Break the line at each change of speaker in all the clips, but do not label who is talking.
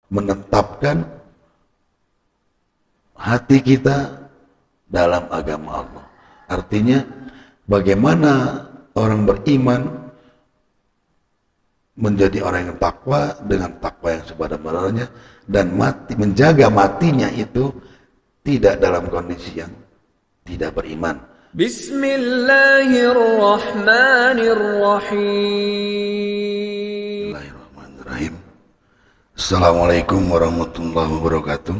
menetapkan hati kita dalam agama Allah. Artinya bagaimana orang beriman menjadi orang yang takwa dengan takwa yang sebenar-benarnya, dan menjaga matinya itu tidak dalam kondisi yang tidak beriman.
Bismillahirrahmanirrahim.
Bismillahirrahmanirrahim. Assalamualaikum warahmatullahi wabarakatuh.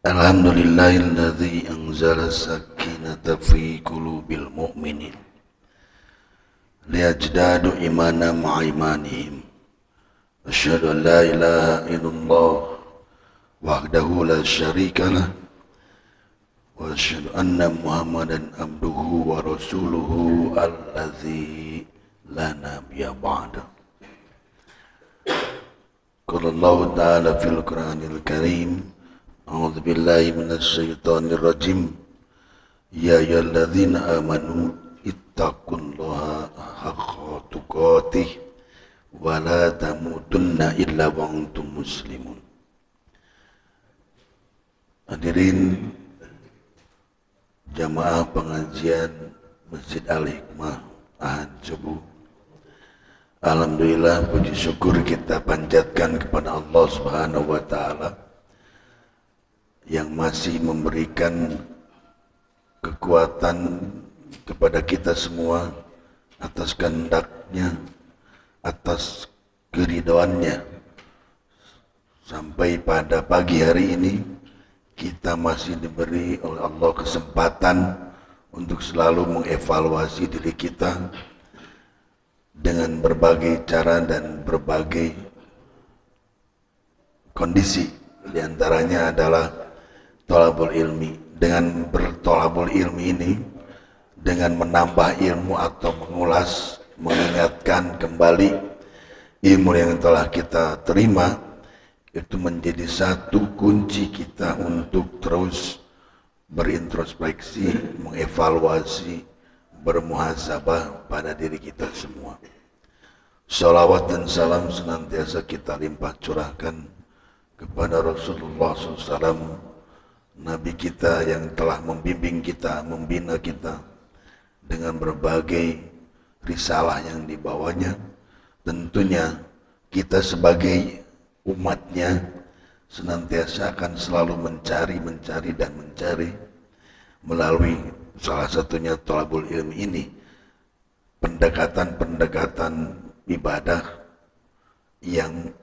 Alhamdulillahilladzi anzala sakinata fi qulubil mu'minin liyajdadu imana ma'a imanihim. Asyhadu an la ilaha illallah wahdahu la syarikalah wa asyhadu anna Muhammadan abduhu wa rasuluhu allazi la nabiyya ba'da. Qala Allah ta'ala fil Qur'anil Karim, a'udzu billahi minasy syaithanir rajim. Ya ayyuhalladzina amanu ittaqullaha haqqa tuqatih wa la tamutunna illa wa antum muslimun. Hadirin jamaah pengajian Masjid Al-Hikmah Ahad Subuh, alhamdulillah puji syukur kita panjatkan kepada Allah Subhanahu wa taala yang masih memberikan kekuatan kepada kita semua atas kehendaknya, atas keridhoannya, sampai pada pagi hari ini kita masih diberi oleh Allah kesempatan untuk selalu mengevaluasi diri kita dengan berbagai cara dan berbagai kondisi. Di antaranya adalah thalabul ilmi. Dengan berthalabul ilmi ini, dengan menambah ilmu atau mengulas, mengingatkan kembali ilmu yang telah kita terima, itu menjadi satu kunci kita untuk terus berintrospeksi, mengevaluasi, bermuhasabah pada diri kita semua. Salawat dan salam senantiasa kita limpah curahkan kepada Rasulullah SAW, Nabi kita yang telah membimbing kita, membina kita dengan berbagai risalah yang dibawanya. Tentunya kita sebagai umatnya senantiasa akan selalu mencari melalui salah satunya thalabul ilmi ini, pendekatan ibadah yang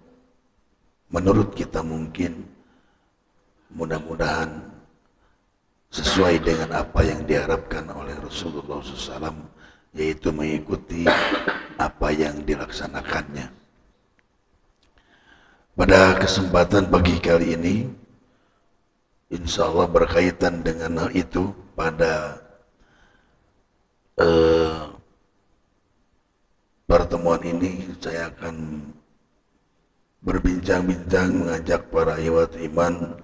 menurut kita mungkin mudah-mudahan sesuai dengan apa yang diharapkan oleh Rasulullah SAW, yaitu mengikuti apa yang dilaksanakannya. Pada kesempatan pagi kali ini, insya Allah berkaitan dengan hal itu, pada pertemuan ini saya akan berbincang-bincang, mengajak para ikhwat iman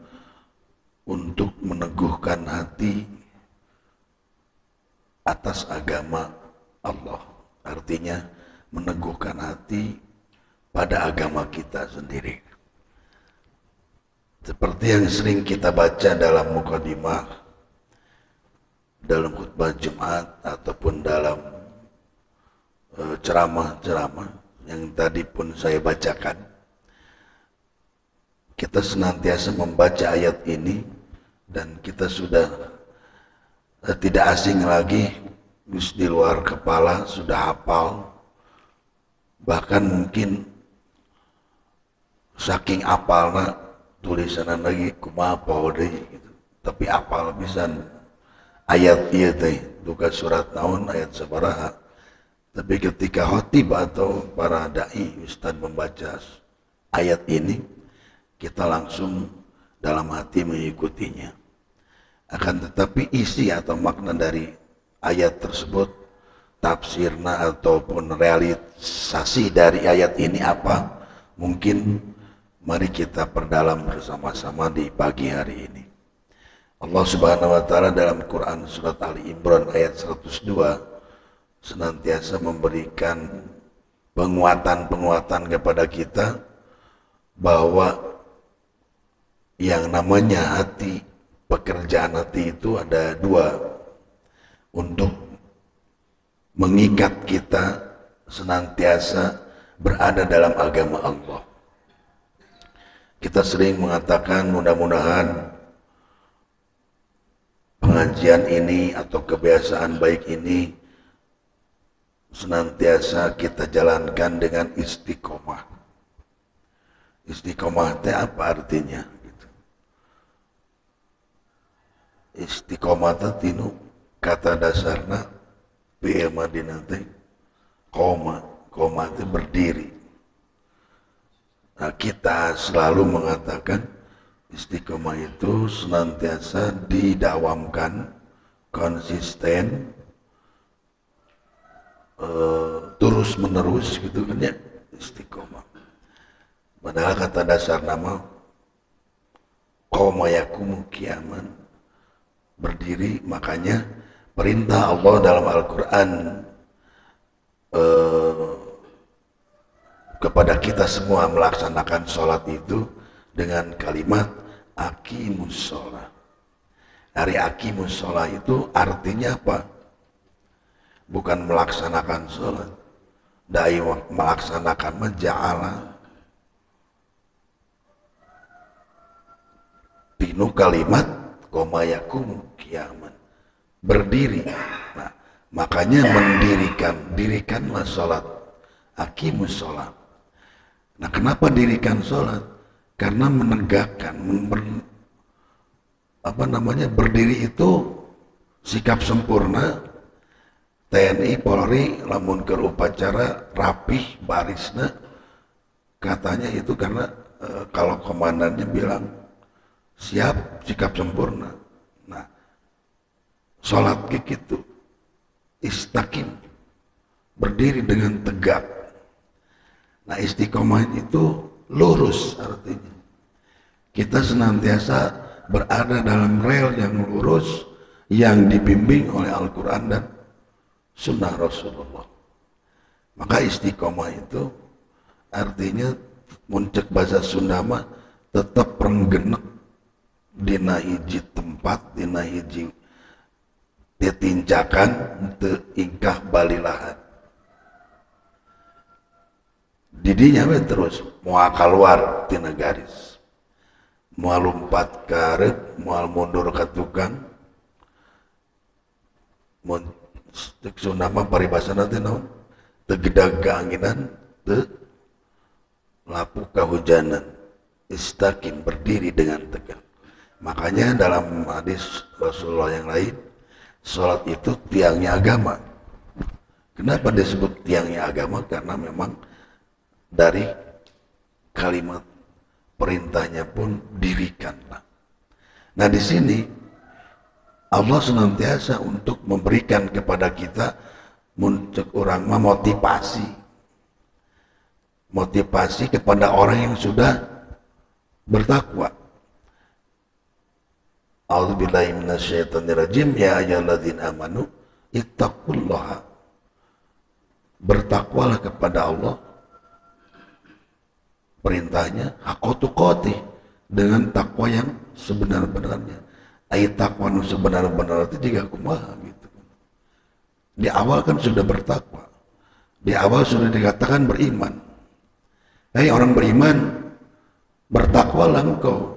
untuk meneguhkan hati atas agama Allah. Artinya meneguhkan hati pada agama kita sendiri. Seperti yang sering kita baca dalam mukadimah, dalam khutbah Jumat, ataupun dalam ceramah-ceramah yang tadi pun saya bacakan, kita senantiasa membaca ayat ini dan kita sudah tidak asing lagi, di luar kepala sudah hafal, bahkan mungkin saking apalna tulisanan lagi kumaha deui gitu. Tapi apal pisan ayat ieu teh, duka surat naon ayat sabaraha. Tapi ketika khotib atau para dai ustaz membaca ayat ini, kita langsung dalam hati mengikutinya. Akan tetapi isi atau makna dari ayat tersebut, tafsirna ataupun realisasi dari ayat ini apa, mungkin mari kita perdalam bersama-sama di pagi hari ini. Allah Subhanahu wa taala dalam Quran surat Ali Imran ayat 102 senantiasa memberikan penguatan kepada kita bahwa yang namanya hati, pekerjaan hati itu ada dua, untuk mengikat kita senantiasa berada dalam agama Allah. Kita sering mengatakan mudah-mudahan pengajian ini atau kebiasaan baik ini senantiasa kita jalankan dengan istiqomah. Istiqomah itu apa artinya? Istiqomah itu kata dasarnya fi'il madina teh koma itu berdiri. Nah, kita selalu mengatakan istiqomah itu senantiasa didawamkan, konsisten, terus menerus gitu kan ya, istiqomah. Padahal kata dasar nama qoma yakumu qiyaman, berdiri. Makanya perintah Allah dalam Al-Quran kepada kita semua melaksanakan sholat itu dengan kalimat aqimus sholat. Dari aqimus sholat itu artinya apa? Bukan melaksanakan sholat, dai melaksanakan menja'ala pinu kalimat qoma yakumu qiyaman, berdiri. Nah, makanya dirikanlah sholat, aqimus sholat. Nah, kenapa dirikan sholat? Karena menegakkan, berdiri itu sikap sempurna. TNI, Polri, lamun keur upacara rapih barisna, katanya itu karena kalau komandannya bilang siap, sikap sempurna. Nah, sholat gitu, istaqim, berdiri dengan tegak. Nah, istiqomah itu lurus artinya. Kita senantiasa berada dalam rel yang lurus, yang dibimbing oleh Al-Quran dan Sunnah Rasulullah. Maka istiqomah itu artinya muncul bahasa Sunda mah tetap renggenek dina hiji tempat, dina hiji ditincakan teu ingkah balilahan. Didinya we terus moal keluar tina garis, moal lompat ka reup, moal mundur ka tukang. Mun cek Sunda mah paribasana teh naon? Teu gedag kaanginan, teu lapu kahujanan. Istaqim, berdiri dengan tegak. Makanya dalam hadis Rasulullah yang lain, sholat itu tiangnya agama. Kenapa disebut tiangnya agama? Karena memang dari kalimat perintahnya pun dirikanlah. Nah, di sini Allah senantiasa untuk memberikan kepada kita muncul orang motivasi kepada orang yang sudah bertakwa. A'udzubillahi minasyaitonirrajim, ya ayyuhalladzina amanu ittaqullaha. Bertakwalah kepada Allah. Perintahnya haqqa tuqatih, dengan takwa yang sebenar-benarnya. Ayat takwa nu sebenar-benar itu juga kumaha gitu. Di awal kan sudah bertakwa. Di awal sudah dikatakan beriman. Hai orang beriman, bertakwalah engkau.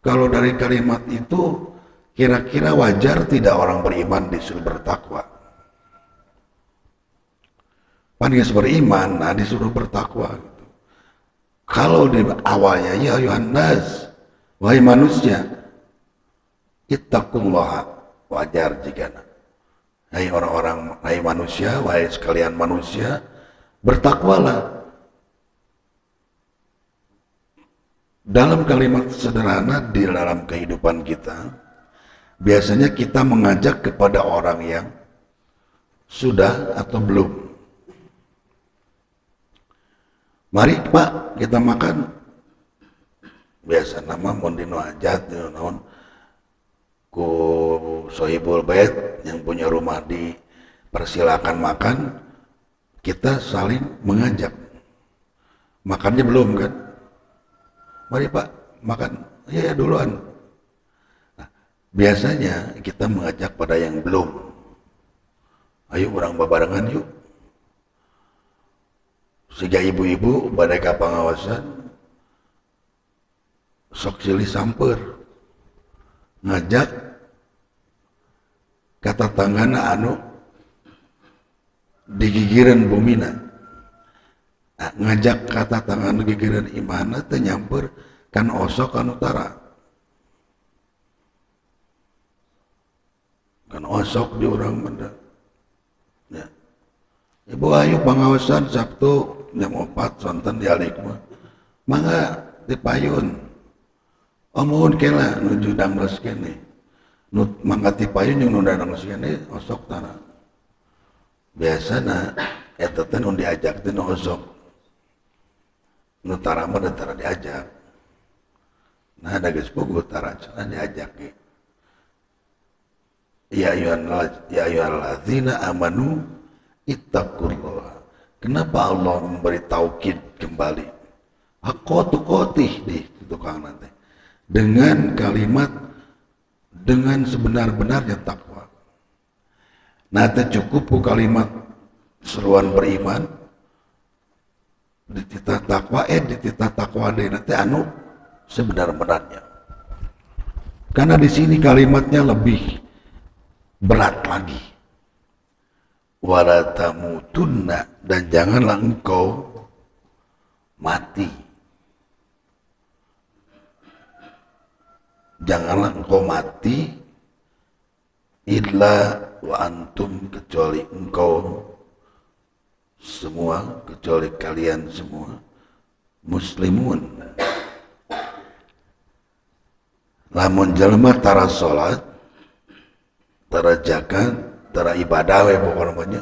Kalau dari kalimat itu kira-kira wajar tidak orang beriman disuruh bertakwa? Panis beriman, nah disuruh bertakwa gitu. Kalau di awalnya ya ayuhan nas, wahai manusia, ittaqullaha, wajar jika hai orang-orang, hai manusia, wahai sekalian manusia, bertakwalah. Dalam kalimat sederhana di dalam kehidupan kita, biasanya kita mengajak kepada orang yang sudah atau belum. Mari Pak, kita makan. Biasa nama mondino hajat naon ku sohibul bait yang punya rumah, dipersilakan makan, kita saling mengajak. Makannya belum kan? Mari Pak, makan. Ya duluan. Nah, biasanya kita mengajak pada yang belum. Ayo orang babarengan yuk. Sehingga ibu-ibu badai kapangawasan sok silih samper ngajak kata tanggana anu digigiran bumina. Nah, ngajak kata tangan gigiran imana teh nyamper kan osok kan utara. Kan osok di orang Banda. Ya. Ibu ayo pangawasan Sabtu jam 4 sonten di Alikma. Mangga di payun. Omun kela nuju dangles kene. Mangga ti payun jeung nu dangles kene osok tanah. Biasana eta teh nu diajak teh nu osok. Nu tara mah tara diajak. Nah ada geus puguh tara cenah diajak ge. Ya ayyuhalladzina amanu ittaqullah. Kenapa Allah memberi taukid kembali? Haqqa tuqatih di tukang nanti. Dengan kalimat dengan sebenar-benarnya takwa. Nah, teh cukup kalimat seruan beriman di titah takwa di titah takwa deui nanti anu sebenar-benarnya. Karena di sini kalimatnya lebih berat lagi. Wala tamutunna, dan janganlah engkau mati. Janganlah engkau mati illa wa antum, kecuali engkau semua, kecuali kalian semua muslimun. Lamun jelema tara salat, tara zakat, tara ibadah we pokoknya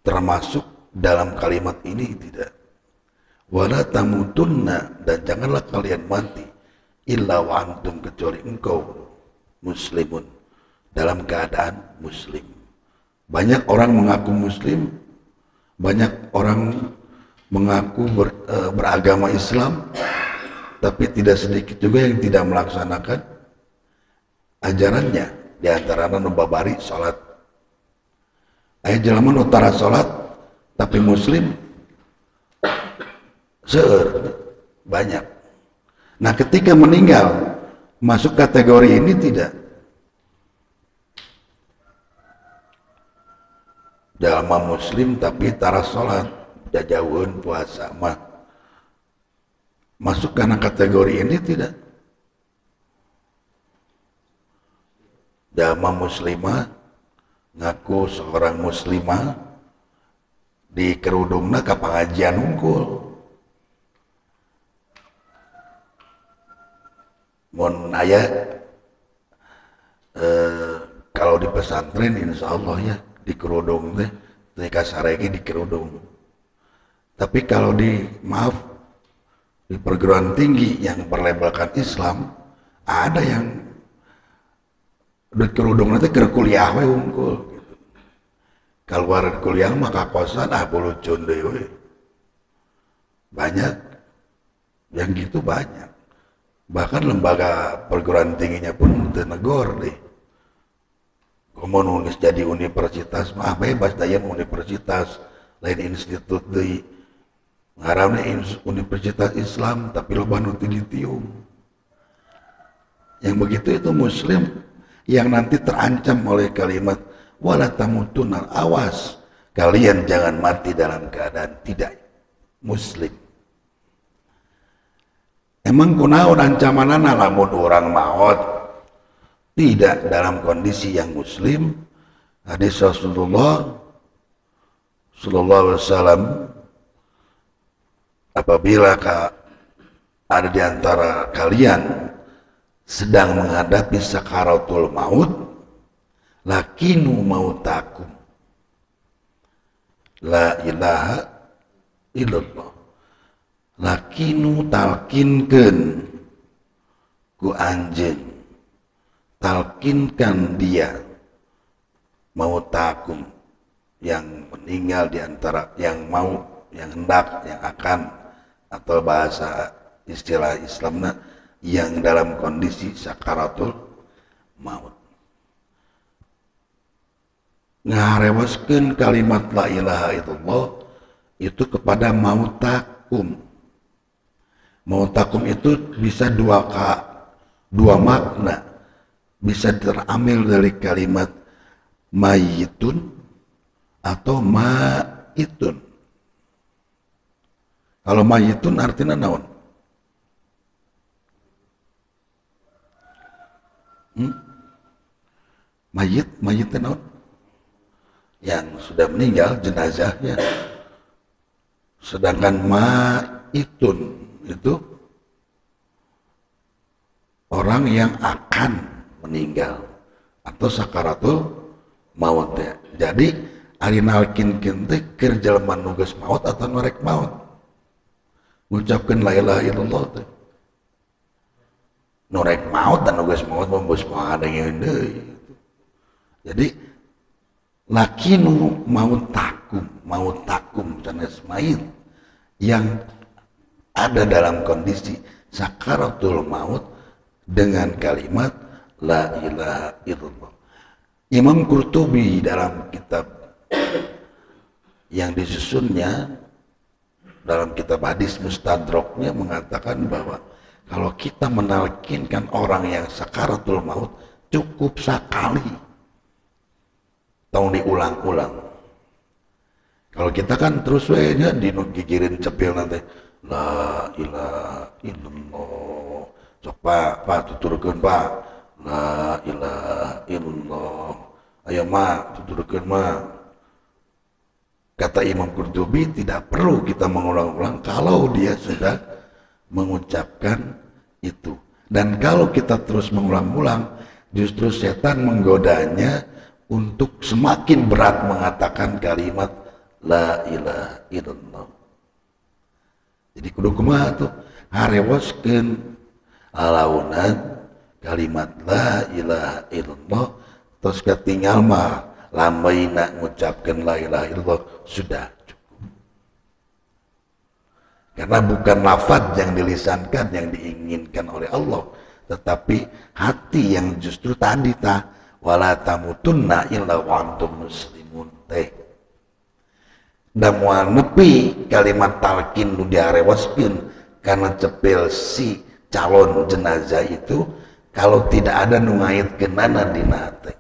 termasuk dalam kalimat ini tidak. Wala tamutunna, dan janganlah kalian mati illa wa antum, kecuali engkau muslimun, dalam keadaan muslim. Banyak orang mengaku muslim, banyak orang mengaku beragama Islam, tapi tidak sedikit juga yang tidak melaksanakan ajarannya. Di antaranya nu babari salat. Aya jelema nu tara salat tapi muslim seueur banyak. Nah, ketika meninggal masuk kategori ini tidak. Jalma muslim tapi tara salat, jajauheun puasa mah masuk karena kategori ini tidak. Jalma muslimah ngaku seorang muslimah di kerudungna ka pengajian unggul. Mun aya kalau di pesantren insya Allah ya di kerudung teh kasarege di kerudung. Tapi kalau di perguruan tinggi yang berlabelkan Islam, ada yang di kerudung nanti keur kuliah we unggul gitu. Keluar kuliah maka kosan bulucun deui we. Banyak yang gitu banyak. Bahkan lembaga perguruan tingginya pun teu negor deh. Komo nulis jadi universitas mah bebas daya universitas, lain institut deui. Ngaranna Universitas Islam tapi loba nu ditium. Yang begitu itu muslim yang nanti terancam oleh kalimat wala tamutunna, awas kalian jangan mati dalam keadaan tidak muslim. Emang kunaon ancamanana lamun orang maut tidak dalam kondisi yang muslim? Hadis Rasulullah sallallahu alaihi wasallam, apabila ada di antara kalian sedang menghadapi sakaratul maut, lakinu mautakum, la ilaha illallah, lakinu talkinkeun ku anjeun, talkinkan dia mautakum yang meninggal di antara yang mau, yang hendak, yang akan, atau bahasa istilah Islamnya yang dalam kondisi sakaratul maut. Ngarewaskeun kalimat la ilaha illallah itu kepada mautakum. Mautakum itu bisa dua makna. Bisa terambil dari kalimat mayitun atau maitun. Kalau mayitun artinya naon? Mayit naon? Yang sudah meninggal, jenazahnya. Sedangkan maitun itu orang yang akan meninggal atau sakaratul maut ya. Jadi ari nalkin teh keur jelema nu geus maut atau norek maut. Ngucapkeun la ilaha illallah teh. Norek maut dan nu geus maut mah geus madengeun deui. Jadi lakin mautakum sanes mayit yang ada dalam kondisi sakaratul maut dengan kalimat la ilaha illallah. Imam Qurtubi dalam kitab yang disusunnya dalam kitab hadis Mustadraknya mengatakan bahwa kalau kita menalkinkan orang yang sakaratul maut cukup sekali, tong diulang-ulang. Kalau kita kan terus nya gigirin cepil nanti la ilaha illallah. Cok pak tuturkeun pak la ilaha illallah. Ayo ma tuturkeun ma. Kata Imam Qurtubi tidak perlu kita mengulang-ulang kalau dia sudah mengucapkan itu. Dan kalau kita terus mengulang-ulang, justru setan menggodanya untuk semakin berat mengatakan kalimat la ilaha illallah. Jadi kudu kumaha tuh harewaskeun alaunan kalimat la ilaha illallah terus ketinggal mah lambaina ngucapkeun la ilaha illallah sudah cukup. Karena bukan lafaz yang dilisankan yang diinginkan oleh Allah, tetapi hati yang justru tadi wala tamutunna illa wa antum muslimun teh. Da moal nepi kalimat talqin nu diarewaskeun karena cepil si calon jenazah itu kalau tidak ada nu ngaitkeunana dina teh.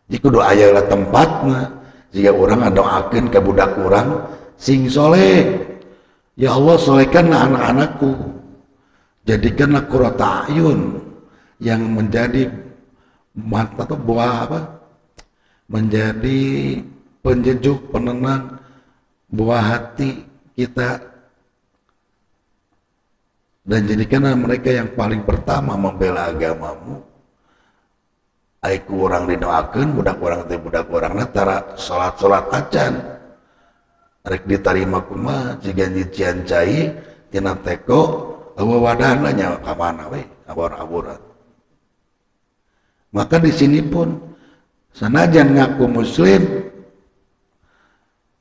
Jika kudu aya lah tempatna jika orang ngadoakeun ka budak urang sing soleh, ya Allah solehkanlah anak-anakku, jadikanlah qurrata ayun yang menjadi mata atau buah apa? Menjadi penyejuk, penenang buah hati kita, dan jadikanlah mereka yang paling pertama membela agamamu. Aiku orang didoakeun budak orang teh budak orang tara salat acan rek ditarima kumaha jiga nyician cai tina teko wadahna nya ka mana we abor-aboran. Maka di sini pun sanajan ngaku muslim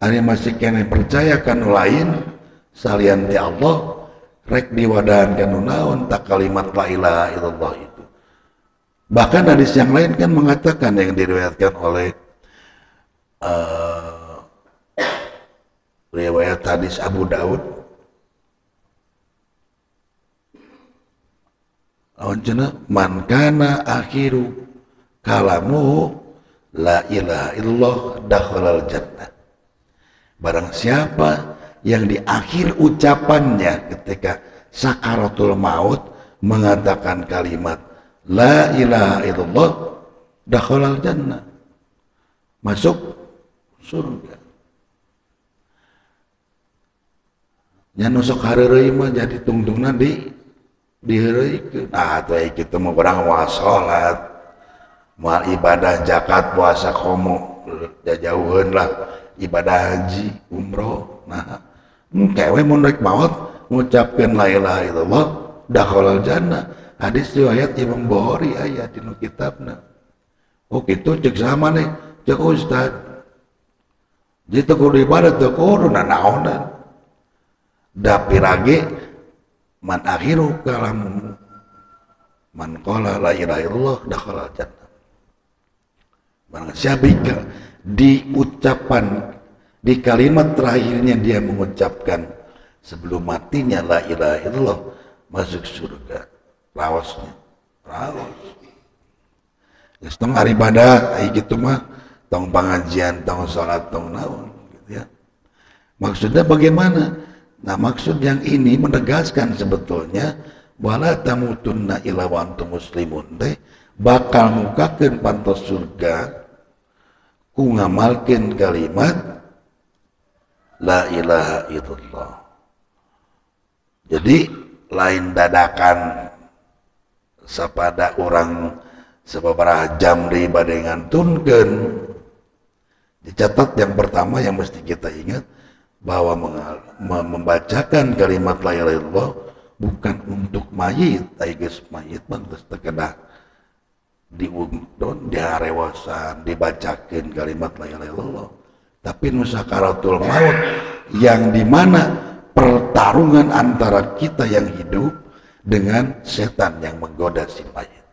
ari masih kene percaya kanu lain salian ti Allah rek diwadahan kanu naon tak kalimat la ilaha illallah itu. Bahkan hadis yang lain kan mengatakan yang diriwayatkan oleh riwayat hadis Abu Daud, man kana akhiru kalamuhu la ilaha illallah dakhalal jannah. Barang siapa yang di akhir ucapannya ketika sakaratul maut mengatakan kalimat la ilaha illallah dakhalal jannah, masuk surga. Nya nusuk hareureuy mah jadi tungtungna diheureuikeun. Ah atuh kitu mah urang moal salat, moal ibadah zakat puasa komo jauheun lah ibadah haji umroh. Nah kewe mun rek maot ngucapkeun la ilaha illallah dakhalal jannah. Hadis riwayat Imam Bukhari aya dina kitabna. Oh kitu cek sama nih, cek ustad. Jadi kudu ibadah teu kudu nanaonan. Da pirage man akhiru kalamu man qala la ilaha illallah dakhala jannah. Barang siapa di ucapan di kalimat terakhirnya dia mengucapkan sebelum matinya la ilaha illallah masuk surga. Rawasnya rawas. Geus tong ari ibadah ai kitu mah tong pengajian, tong salat, tong naon gitu ya. Maksudnya bagaimana? Nah, maksud yang ini menegaskan sebetulnya wala tamutunna illa wa antum muslimun teh bakal mukakeun pantos surga ku ngamalkeun kalimat la ilaha illallah. Jadi lain dadakan sapada orang sababaraha jam deui bade ngantunkeun. Dicatat yang pertama yang mesti kita ingat bahwa membacakan kalimat la ilaha illallah bukan untuk mayit, geus mayit mah geus teu kedah diundon diharewasan dibacakeun kalimat la ilaha illallah, tapi nu sakaratul maut yang dimana pertarungan antara kita yang hidup dengan setan yang menggoda si mayit.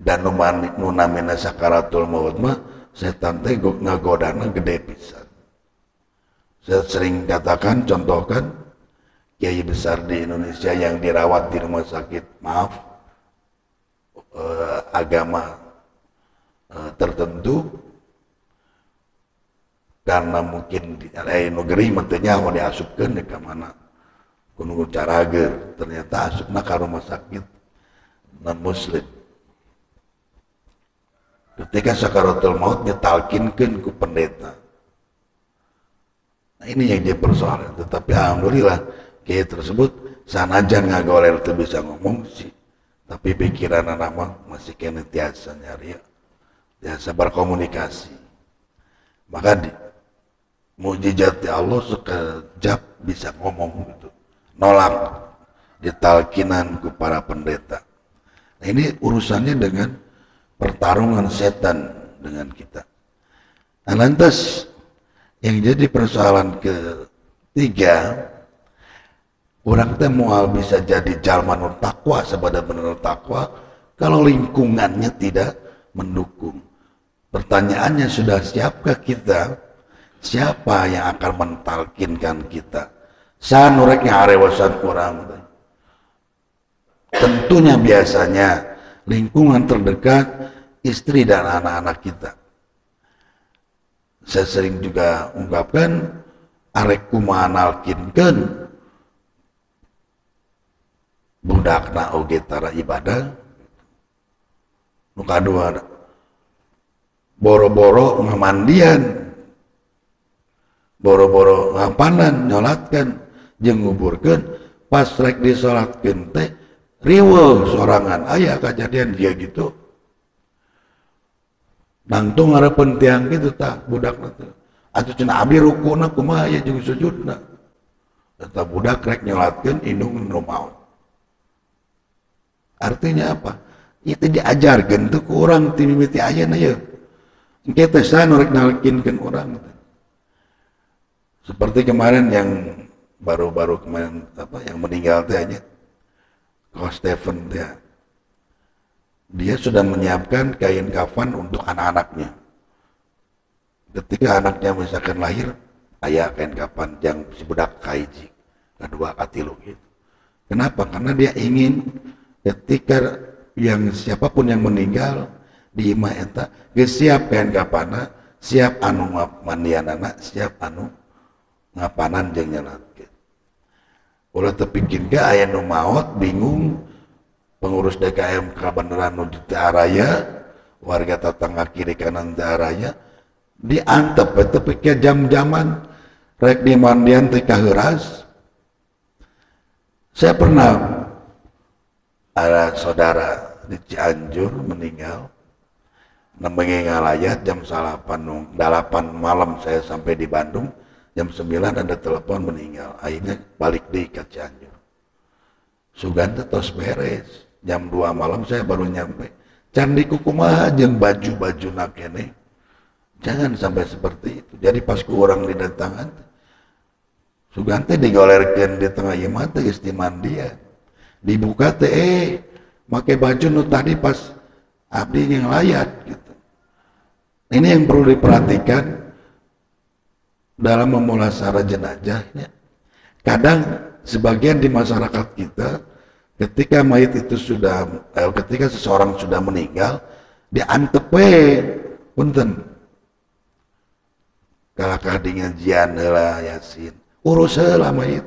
Dan nu namina sakaratul maut mah setan teh ngagodana gede pisan. Saya sering katakan, contohkan kiai besar di Indonesia yang dirawat di rumah sakit, agama tertentu, karena mungkin di negeri mentenya mau diasupkan ke mana kudu carager, ternyata asupna ke rumah sakit non muslim. Ketika sakaratul maut ditalkinkeun ku pendeta. Nah, ini yang jadi persoalan. Tetapi alhamdulillah kiai tersebut sanajan ngagoler teu bisa ngomong sih, tapi pikiran anak mah masih kena tiasa nyari, tiasa berkomunikasi. Maka mujizat Allah sekejap bisa ngomong gitu, nolak ditalkinan ku para pendeta. Nah, ini urusannya dengan pertarungan setan dengan kita. Nah, lantas yang jadi persoalan ketiga, orang teh moal bisa jadi jalma nu takwa sebenar-benar takwa kalau lingkungannya tidak mendukung. Pertanyaannya, sudah siapkah kita? Siapa yang akan mentalkinkan kita? Sanurek ngarewasan orang. Tentunya biasanya lingkungan terdekat, istri dan anak-anak kita. Saya sering juga ungkapkan arek kumaha nalkinkeun budakna oge tara ibadah. Nu kadua boro-boro ngamandian, boro-boro ngapanan nyolatkeun jeung nguburkeun, pas rek disolatkeun teh riweuh sorangan. Aya kejadian dia gitu. Nangtung ngarepen tiang gitu tak budak nanti. Atuh cenah abdi rukuna kumaha ya jeung sujudna. Eta budak rek nyolatkeun indung nu maot. Artinya apa? Itu diajarkeun teu ku urang ti mimiti ayeuna ye. Engke teh sanu rek nalkinkeun urang. Seperti kemarin yang baru-baru kemarin yang meninggal teh aja. Ko Stephen teh. Dia sudah menyiapkan kain kafan untuk anak-anaknya. Ketika anaknya misalkan lahir, ayah kain kafan yang si budak kaiji, kedua katilu gitu. Kenapa? Karena dia ingin ketika yang siapapun yang meninggal di imah eta, geus siap kain kafana, siap anu mandianana, siap anu ngapanan jeung nyalatkeun. Ulah tepikeun ge aya nu maot bingung. Pengurus DKM kabeneran nu di Araya, warga tetangga kiri kanan di Araya, diantep tapi ke jam-jaman rek di mandian teh kaheuras. Saya pernah ada saudara di Cianjur meninggal, nembengi ngalayat jam 8 malam saya sampai di Bandung, jam 9 ada telepon meninggal. Akhirnya balik deui ke Cianjur. Sugan teh tos beres. Jam 2 malam saya baru nyampe. Candi kumaha jeung baju-baju nakene Jangan sampai seperti itu. Jadi pas ku orang didatangan, sugante digolerkeun di tengah ieu mah teh geus dimandian. Dibuka teh make baju nu tadi pas abdi yang layat gitu. Ini yang perlu diperhatikan dalam memulasara jenazahnya. Kadang sebagian di masyarakat kita ketika mayat itu ketika seseorang sudah meninggal diantep punten kalakah di ngajian heula yasin urus heula mayit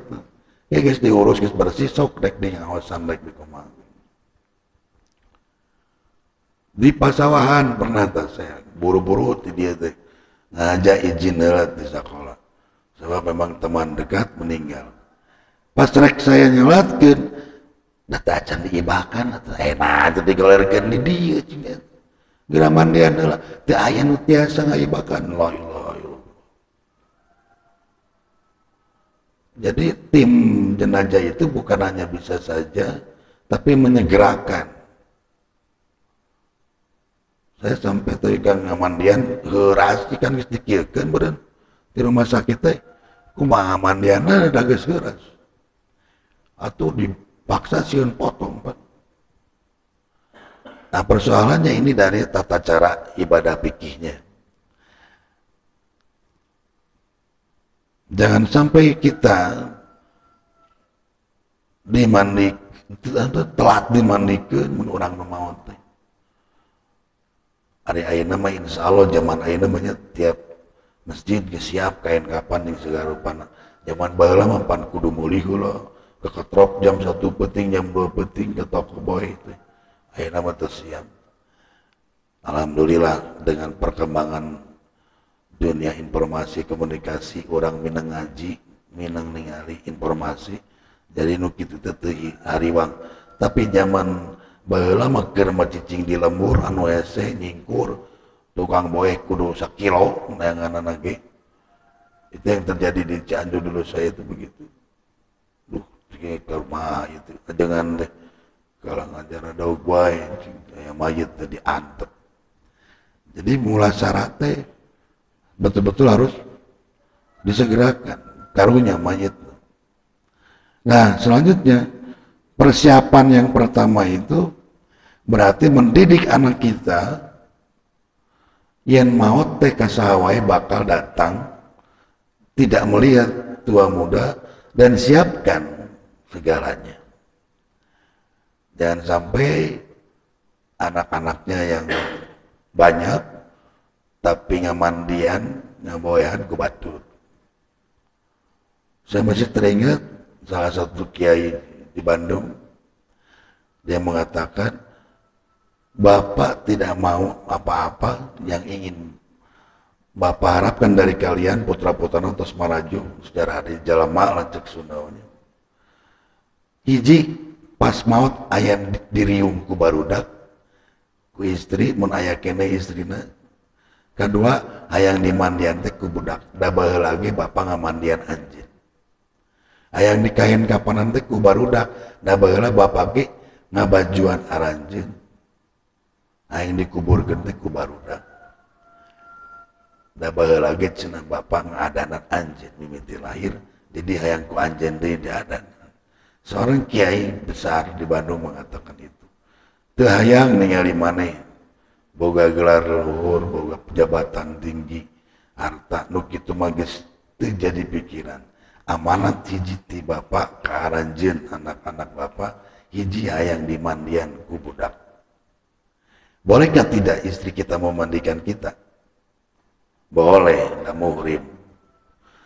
ya geus diurus geus bersih sok rek di ngaosan rek di kumaha di pasawahan pernah tah saya buru-buru ti dia teh ngajak izin heula di sekolah sebab memang teman dekat meninggal pas rek saya nyelatkeun data acan diibahkan atau enak itu digolerkeun di dieu cenah geura mandian heula teu aya nu tiasa ngaibahkan la ilaha illallah. Jadi tim jenazah itu bukan hanya bisa saja tapi menyegerakan. Saya sampai tadi kan ngamandian heuras kan geus dikieukeun beureun di rumah sakit teh kumaha mandianna da geus heuras atuh dipaksa sieun potong Pak. Nah persoalannya ini dari tata cara ibadah fikihnya. Jangan sampai kita telat dimandikeun mun urang nu maot teh. Ari ayeuna mah insyaallah zaman ayeuna mah tiap masjid geus siap kain kapan jeung segala rupana. Zaman baheula mah pan kudu meuli heula keketrok jam 1 peuting jam 2 peuting ke toko boy teh. Ayeuna mah teu siap. Alhamdulillah dengan perkembangan dunia informasi komunikasi orang minang ngaji, minang ningali informasi. Jadi nu kitu teh teu hariwang. Tapi zaman baheula mah keur macicing di lembur anu hese nyingkur tukang boe kudu sakilo neanganana ge. Itu yang terjadi di Cianjur dulu saya itu begitu. Duh, ke rumah itu jangan deh kalau ngajar ada wae kayak mayit tadi antep. Jadi mulasarate betul-betul harus disegerakan karunya mayit. Nah, selanjutnya persiapan yang pertama itu berarti mendidik anak kita yang maut teh kasaha wae bakal datang tidak melihat tua muda dan siapkan segalanya. Jangan sampai anak-anaknya yang banyak tapi ngamandian ngaboyan ku batur. Saya masih teringat salah satu kiai di Bandung, dia mengatakan Bapak tidak mau apa-apa yang ingin Bapak harapkan dari kalian putra-putra terus maraju secara di jalma lancek sundaonya. Hiji pas maut ayam diriung ku barudak ku istri mun aya kene istrina. Kedua hayang dimandian teh ku budak da baheula lagi bapak ngamandian anjeun. Hayang dikahin kapanan teh ku barudak da baheula bapak ge ngabajuan aranjeun. Hayang dikuburkeun teh ku barudak. Da baheula ge cenah bapak ngadanan anjeun mimiti lahir jadi hayang ku anjeun deui diadan. Seorang kiai besar di Bandung mengatakan itu. Teu hayang ningali maneh boga gelar luhur, boga jabatan tinggi, harta nu kitu mah geus teu jadi pikiran. Amanat hiji ti bapak ka aranjeun anak-anak bapak, hiji hayang dimandian ku budak. Bolehkah tidak istri kita memandikan kita? Boleh, da muhrim.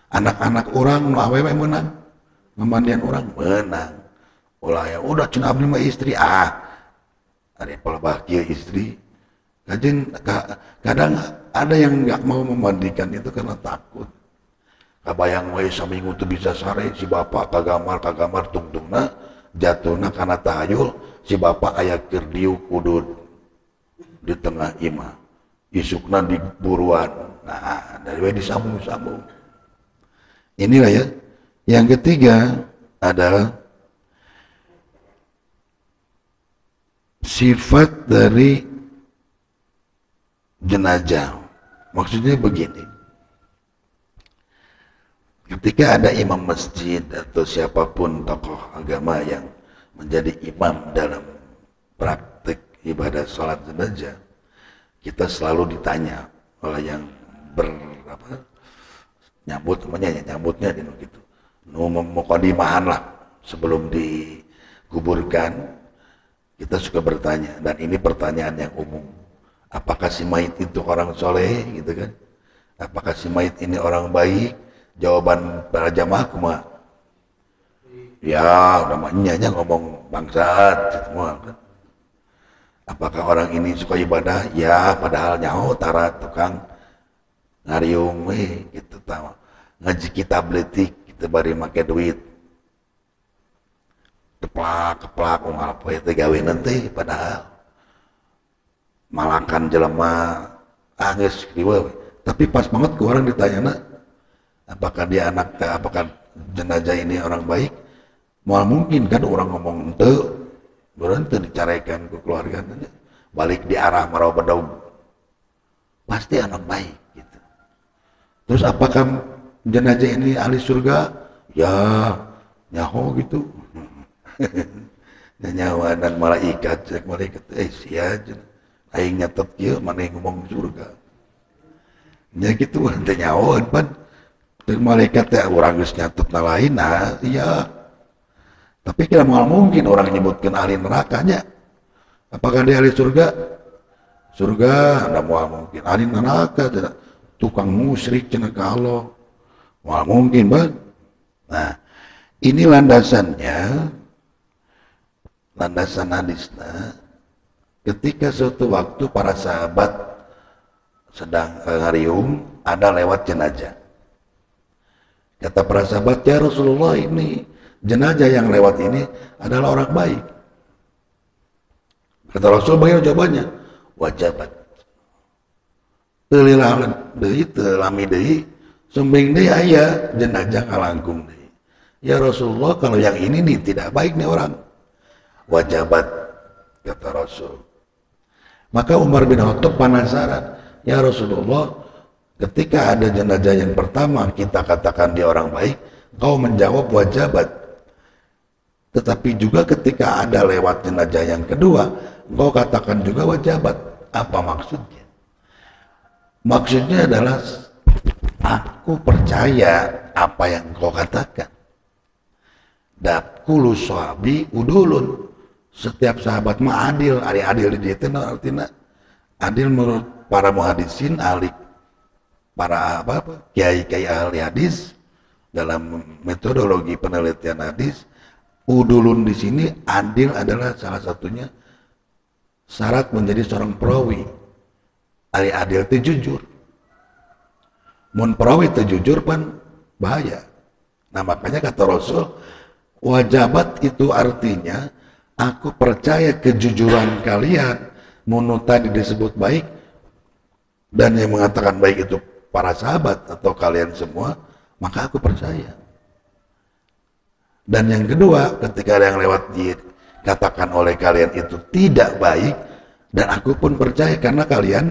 Anak-anak orang nu awewe meunang memandian orang menang. Ulah ya udah cenah abdi mah istri ari pelebah kieu istri. Kadang ada yang nggak mau memandikan itu karena takut. Kabayang we saminggu tuh bisa sare si bapak kagamar tungtungna jatuhna kana tahayul si bapak aya keur diuk kudud di tengah imah. Isukna di buruan. Nah, dari we disambung-sambung. Inilah ya. Yang ketiga adalah sifat dari jenazah. Maksudnya begini, ketika ada imam masjid atau siapapun tokoh agama yang menjadi imam dalam praktik ibadah sholat jenazah, kita selalu ditanya oleh yang nyambut, namanya nyambutnya gitu, mukadimahan lah sebelum dikuburkan. Kita suka bertanya, dan ini pertanyaan yang umum, apakah si mayit itu orang soleh gitu kan, apakah si mayit ini orang baik? Jawaban para jamaah cuma ya namanya ngomong bangsat semua kan. Apakah orang ini suka ibadah? Ya, padahal nyaho tara tukang ngariung gitu tahu. Ngaji kitab letik kita bari make duit. Keplak apa itu gawe nanti padahal malakan jelema geus kieu. Tapi pas banget ke orang ditanya, apakah dia apakah jenazah ini orang baik? Mal mungkin kan orang ngomong ente, berhenti dicarekan ke keluarganya, balik di arah marau bedau, pasti anak baik gitu. Terus apakah jenazah ini ahli surga? Ya nyaho gitu. Nyawa dan malaikat, cek malaikat, sia aing nyatet kieu maneh ngomong surga. Nya gitu henteu nyaho pan. Dan malaikat teh urang geus nyatet lain, nah iya. Tapi kira mal mungkin orang nyebutkan ahli nerakanya. Apakah dia ahli surga? Surga, ada mal mungkin. Ahli neraka, tukang musyrik cenah ka Allah. Mal mungkin, Bang. Nah, ini landasannya, landasan hadisnya. Ketika suatu waktu para sahabat sedang ngariung, ada lewat jenazah. Kata para sahabat, ya Rasulullah, ini jenazah yang lewat ini adalah orang baik. Kata Rasul, bagaimana jawabannya? Wajabat. Telilalan deui teu lami deui, sumbing deui aya jenazah ngalangkung deui. Ya Rasulullah, kalau yang ini nih tidak baik nih orang. Wajabat, kata Rasul. Maka Umar bin Khattab penasaran, ya Rasulullah, ketika ada jenazah yang pertama kita katakan dia orang baik, kau menjawab wajabat. Tetapi juga ketika ada lewat jenazah yang kedua, kau katakan juga wajabat. Apa maksudnya? Maksudnya adalah aku percaya apa yang kau katakan. Kullu sahabi udulun. Setiap sahabat mah adil. Ari adil di dieu artinya adil menurut para muhadisin, ahli para kiai-kiai ahli hadis dalam metodologi penelitian hadis. Udulun di sini adil adalah salah satunya syarat menjadi seorang perawi. Ari adil itu jujur. Mun perawi itu jujur pan bahaya. Nah makanya kata Rasul, wajabat itu artinya aku percaya kejujuran kalian. Mun tadi disebut baik, dan yang mengatakan baik itu para sahabat atau kalian semua, maka aku percaya. Dan yang kedua, ketika ada yang lewat dikatakan oleh kalian itu tidak baik, dan aku pun percaya karena kalian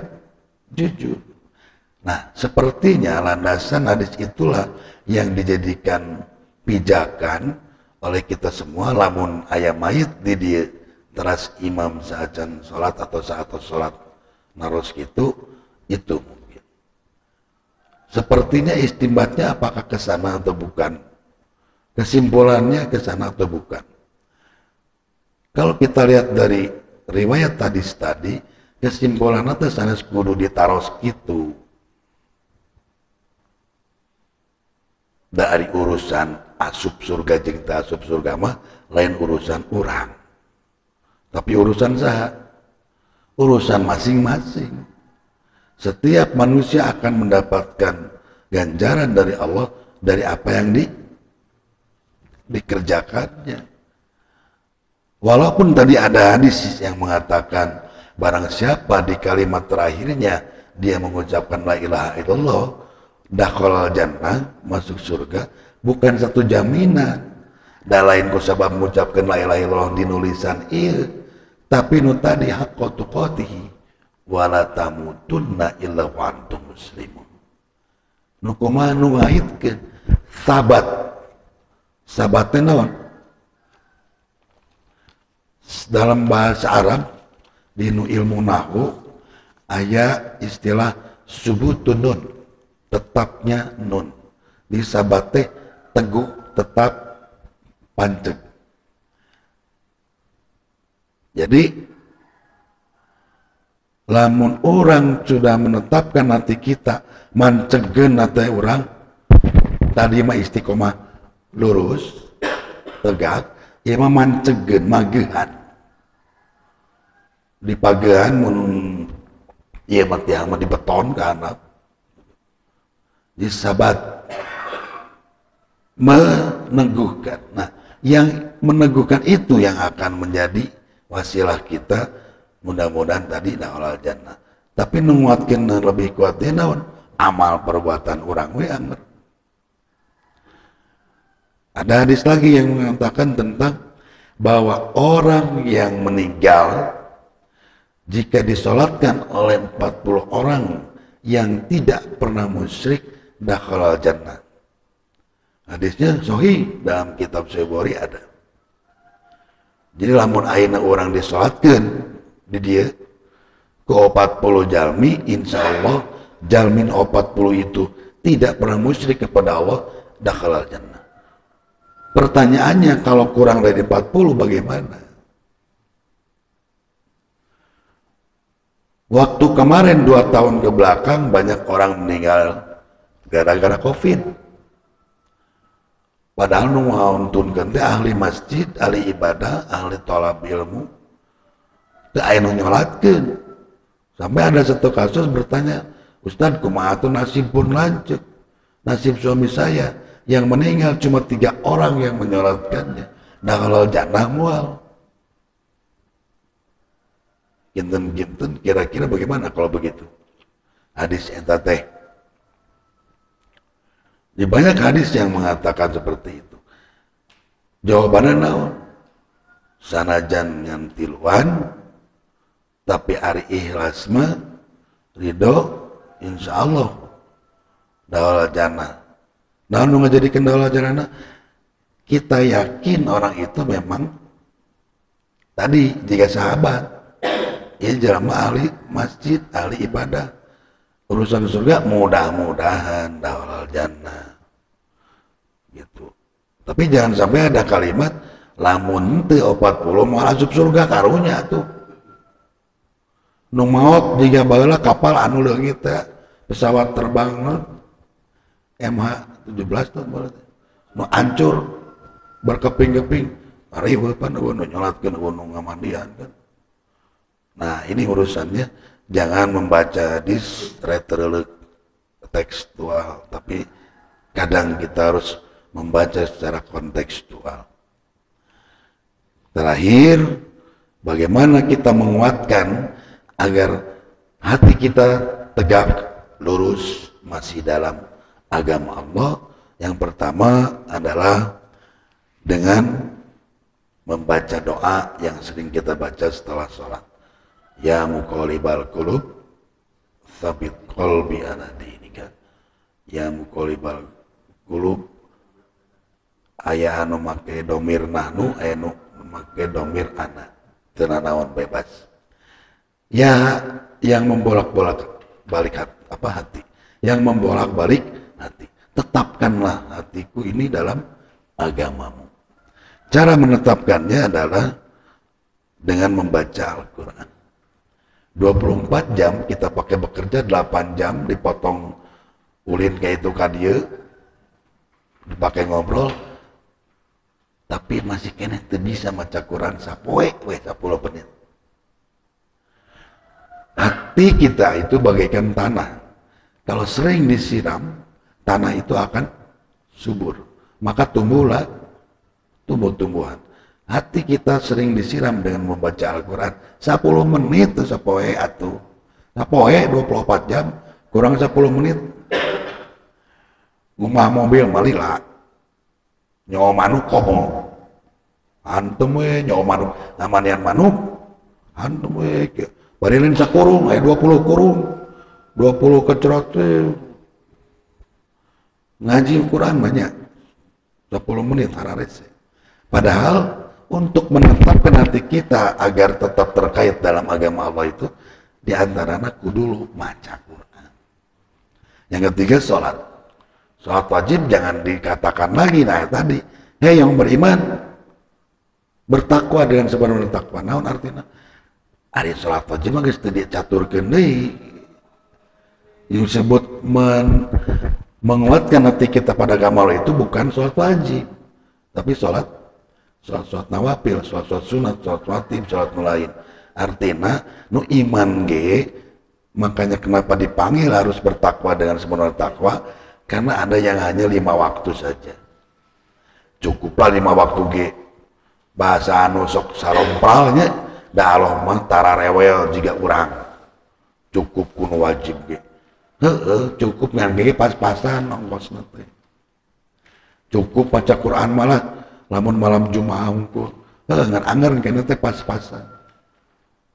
jujur. Nah, sepertinya landasan hadis itulah yang dijadikan pijakan oleh kita semua. Lamun aya mayit di dia teras imam saacan sholat atau saat sholat naros gitu, itu mungkin. Sepertinya istimbatnya apakah ke sana atau bukan? Kesimpulannya ke sana atau bukan? Kalau kita lihat dari riwayat tadi, kesimpulannya itu sana kudu ditaros gitu. Dari urusan asup surga jeung teu asup surga mah lain urusan urang. Tapi urusan saha? Urusan masing-masing. Setiap manusia akan mendapatkan ganjaran dari Allah dari apa yang dikerjakannya. Walaupun tadi ada hadis yang mengatakan barang siapa di kalimat terakhirnya dia mengucapkan la ilaha illallah, dakhalal jannah, masuk surga, bukan satu jaminan. Da lain ku sabab mengucapkan la ilaha illallah di nulisan ieu, tapi nu tadi haqqa tuqatihi, wala tamutunna illa wa antum muslimun. Nu kumaha nu ngahitkeun sabat. Sabat teh naon? Dalam bahasa Arab di nu ilmu nahwu aya istilah subutun nun, tetapnya nun. Di sabat teh teguh, tetap, panceg. Jadi lamun orang sudah menetapkan hati kita mancegeun hati orang tadi mah istiqomah lurus tegak, ya mah mancegeun magehan di pagehan mun ieu mah tiang mah di beton ka anak di sabat meneguhkan. Nah, yang meneguhkan itu yang akan menjadi wasilah kita mudah-mudahan tadi dakwal jannah. Tapi menguatkan lebih kuatnya naon? Amal perbuatan orang we anger. Ada hadis lagi yang mengatakan tentang bahwa orang yang meninggal jika disolatkan oleh 40 orang yang tidak pernah musyrik dakhalal jannah. Hadisnya sahih dalam kitab Sahih Bukhari ada. Jadi lamun ayeuna orang disolatkeun di dia ke 40 jalmi, insya Allah jalmin 40 itu tidak pernah musyrik kepada Allah, dakhalal jannah. Pertanyaannya kalau kurang dari 40 bagaimana? Waktu kemarin 2 tahun ke belakang banyak orang meninggal gara-gara COVID. Padahal nu ngauntunkeun teh ahli masjid, ahli ibadah, ahli thalab ilmu. Teu aya nu nyolatkeun. Sampai ada satu kasus bertanya, "Ustaz, kumaha atuh nasib pun lanceuk? Nasib suami saya yang meninggal cuma 3 orang yang menyolatkannya. Dakhalal jannah moal." Kinten-kinten kira-kira bagaimana kalau begitu? Hadis eta teh. Di banyak hadis yang mengatakan seperti itu. Jawabannya naon? Sanajan yang tiluan, tapi ari ikhlas mah ridho, insya Allah dakhalal jannah. Nah, nu ngajadikeun dakhalal jannah, kita yakin orang itu memang tadi jika sahabat, ya jelema ahli masjid, ahli ibadah. Urusan surga mudah-mudahan dakhalal jannah gitu. Tapi jangan sampai ada kalimat lamun teu 40 mau asup surga karunya tuh. Nu maot jiga baheula kapal anu leungit teh pesawat terbang MH17 tuh berarti. Nu hancur berkeping-keping ari pan nu nyolatkeun nu ngamandian kan. Nah, ini urusannya jangan membaca hadis reterelek tekstual, tapi kadang kita harus membaca secara kontekstual. Terakhir, bagaimana kita menguatkan agar hati kita tegak lurus masih dalam agama Allah? Yang pertama adalah dengan membaca doa yang sering kita baca setelah sholat. Ya muqallibal qulub tsabit qalbi ala dinika. Ya muqallibal qulub aya anu make domir nahnu, aya nu make domir ana. Teu naon bebas. Ya yang membolak-balik hati. Yang membolak-balik hati. Tetapkanlah hatiku ini dalam agamamu. Cara menetapkannya adalah dengan membaca Al-Quran. 24 jam kita pakai bekerja, 8 jam dipotong ulin kayak itu kadia, dipakai ngobrol, tapi masih kena bisa maca Quran sapoe 10 menit. Hati kita itu bagaikan tanah. Kalau sering disiram, tanah itu akan subur. Maka tumbuhlah tumbuh-tumbuhan. Hati kita sering disiram dengan membaca Al-Quran 10 menit tuh sapoe atuh. Sapoe 24 jam kurang 10 menit. Ngumah mobil malila. Nyawa manuk komo. Antum we nyawa manuk namanian manuk. Antum we Barilin sakurung, 20 kurung, 20 kecerot ngaji Quran banyak, 10 menit hararese. Padahal untuk menetapkan hati kita agar tetap terkait dalam agama Allah itu diantaranya kudu baca Quran. Yang ketiga sholat. Sholat wajib jangan dikatakan lagi, nah tadi, hei yang beriman bertakwa dengan sebenarnya takwa. Naon artinya? Ari sholat wajib mah geus teu dicaturkeun deui. Yang disebut menguatkan hati kita pada agama Allah itu bukan sholat wajib, tapi sholat nawafil, sholat sunat, sholat wajib, sholat lain. Artinya nu iman ge, makanya kenapa dipanggil harus bertakwa dengan sebenarnya takwa, karena ada yang hanya 5 waktu saja. Cukuplah 5 waktu ge. Bahasa anu sok sarompalnya, da Allah mah tara rewel jiga urang. Cukup kuno wajib ge. Cukup yang ge pas-pasan ongkosna teh. Cukup baca Quran malah lamun malam Jumat unggul. Ngan anggar kena teh pas-pasan.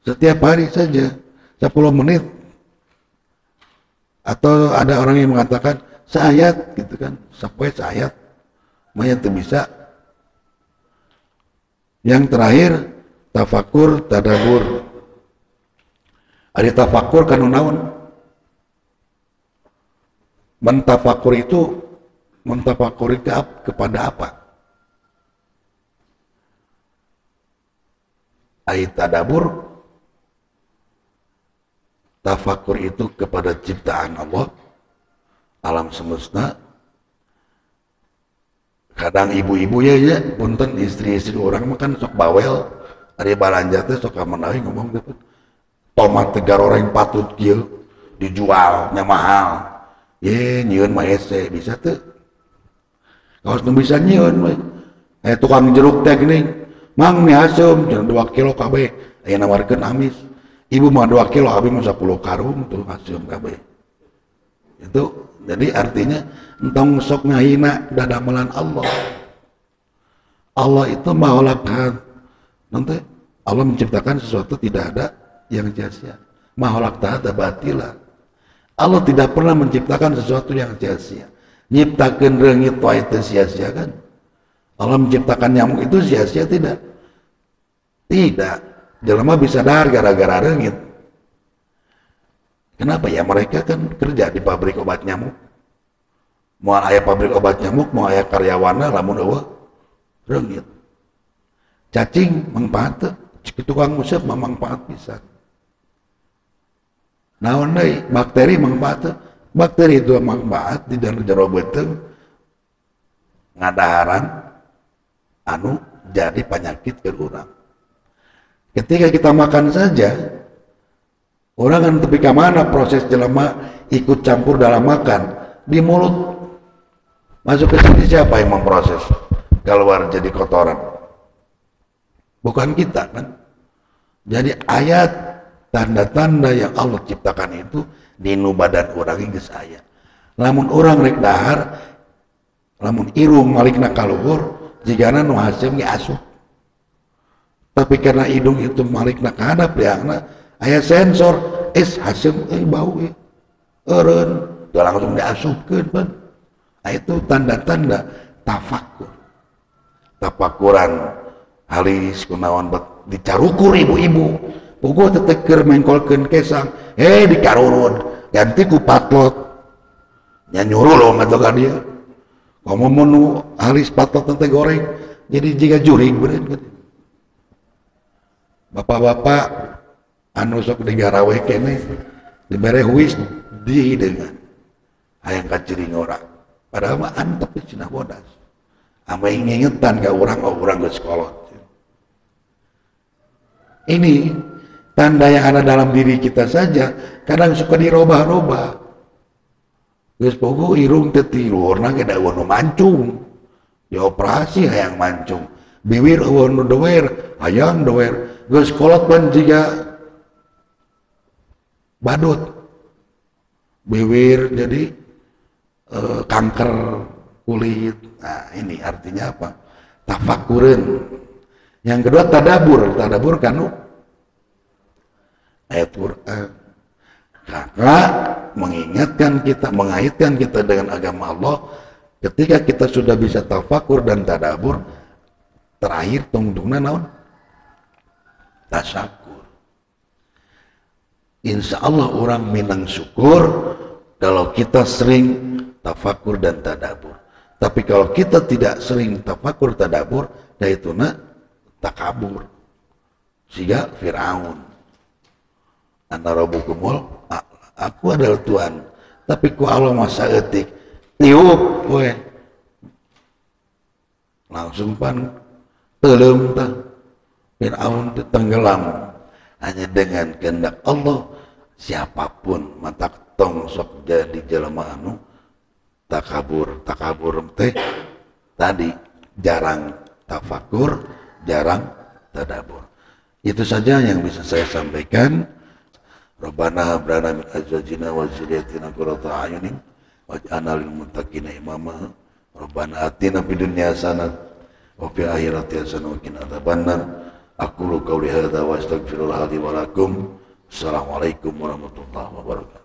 Setiap hari saja 10 menit. Atau ada orang yang mengatakan seayat gitu kan, sampai seayat. Maya teu bisa. Yang terakhir tafakur, tadabur. Ari tafakur kanu naon? Mentafakur itu mentafakuri kepada apa? Ai tadabur, tafakur itu kepada ciptaan Allah, alam semesta. Kadang ibu-ibu ya, punten istri-istri orang mah kan sok bawel, ari balanja teh sok kamanawi ngomong teh. Tomat tegar orang patut kieu dijualnya mahal. Ye nyieun mah ese bisa teu. Kaos nu bisa nyieun mah. Tukang jeruk teh geuning, mang nih asem 2 kilo kabeh. Aya nawarkeun amis. Ibu mah 2 kilo, abi mah 10 karung tuh asem kabeh. Itu jadi artinya entong sok ngahina dadamelan Allah. Allah itu maholak nanti Allah menciptakan sesuatu tidak ada yang sia-sia. Maholak ta'ata batila. Allah tidak pernah menciptakan sesuatu yang sia-sia. Nyiptakeun reungit wae teu sia-sia kan? Allah menciptakan nyamuk itu sia-sia tidak? Tidak. Jelema bisa dahar gara-gara reungit. Kenapa ya? Mereka kan kerja di pabrik obat nyamuk. Mau aya pabrik obat nyamuk, mau aya karyawanna lamun eueuh reungit. Cacing manfaat teu? Tukang musep mah manfaat pisan. Naon deui? Bakteri manfaat teu? Bakteri itu manfaat di dalam jero beuteung ngadaharan anu jadi penyakit ke urang. Ketika kita makan saja, orang kan tepi ka mana proses jelema ikut campur dalam makan di mulut. Masuk ke sini siapa yang memproses? Keluar jadi kotoran. Bukan kita kan. Jadi ayat tanda-tanda yang Allah ciptakan itu di badan orang geus aya. Lamun orang rek dahar, lamun irung malikna kaluhur, jigana nu hasim ge asup. Tapi karena hidung itu malikna ka hadap liangna aya sensor, hasim bau eureun, teu langsung diasupkeun pan. Itu tanda-tanda tafakur. Tafakuran halis kunaon dicarukur ibu-ibu. Puguh teh keur mengkolkeun kesang, dikarurun, ganti ku patlot. Nya nyuruh lo mah ka dia. Komo mun halis patlot teh goreng, jadi jiga jurig beureun kan. Bapak-bapak anu sok digarawe kene dibere huis di dengan hayang kaciring orang. Padahal mah antep cenah bodas. Ame ngingetan ka urang geus kolot. Ini tanda yang ada dalam diri kita saja kadang suka dirobah-robah. Geus pogo irung teh tiluhurna ge da eueuh nu mancung. Dioperasi hayang mancung. Bibir eueuh nu doer, hayang doer. Geus kolot pan jiga badut. Bibir jadi kanker kulit. Nah, ini artinya apa? Tafakurin. Yang kedua tadabur. Tadabur kanu ayat Quran. Karena mengaitkan kita dengan agama Allah, ketika kita sudah bisa tafakur dan tadabbur, terakhir tungtungna naon? Tasyakur. Insya Allah orang minang syukur kalau kita sering tafakur dan tadabbur. Tapi kalau kita tidak sering tafakur tadabbur, yaituna takabur. Siga Firaun. Ana rabbukumul a'la. Aku adalah Tuhan. Tapi ku Allah masa etik. Tiup we. Langsung pan teuleum tah. Firaun tenggelam. Hanya dengan kehendak Allah, siapapun mata tong sok jadi jelema anu takabur teh tadi jarang tafakur, jarang tadabbur. Itu saja yang bisa saya sampaikan. Rabbana hab lana min azwajina wa dzurriyyatina qurrata a'yunin waj'alna lil muttaqina imama. Rabbana atina fid dunya hasanah wa fil akhirati hasanah wa qina adzabannar. Aqulu qawli hadza wa astaghfirullah li wa lakum. Assalamualaikum warahmatullahi wabarakatuh.